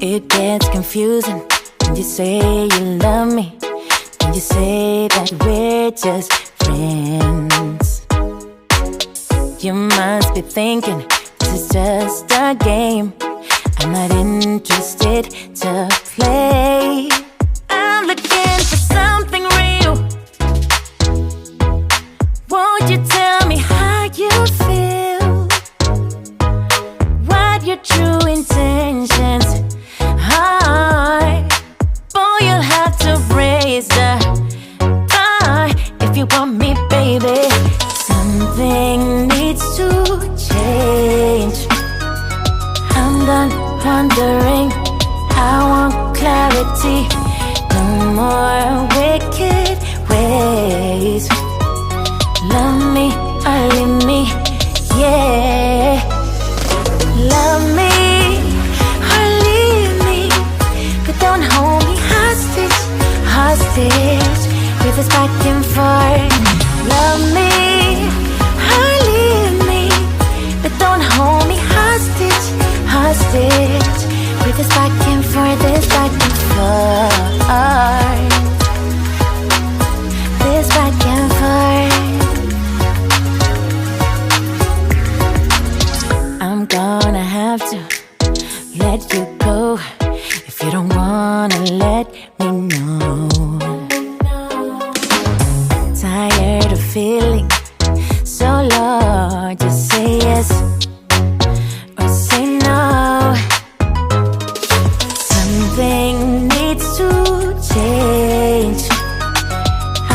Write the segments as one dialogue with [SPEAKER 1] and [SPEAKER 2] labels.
[SPEAKER 1] It gets confusing when you say you love me, when you say that we're just friends. You must be thinking this is just a game. I'm not interested to play. I'm looking for something real. Won't you tell me how you feel? What your true intentions are? Boy, you'll have to raise the bar if you want me, baby. Something needs to change. I'm done wondering, I want clarity. No more wicked ways. Love me or leave me, yeah. Love me or leave me, but don't hold me hostage, hostage with this back and forth. Love me or leave me, but don't hold me hostage, hostage with this back and forth, this back and forth, this back and forth. I'm gonna have to let you go if you don't wanna let me know. Tired of feeling so low, just say yes or say no. Something needs to change.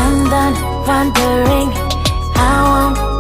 [SPEAKER 1] I'm done wondering,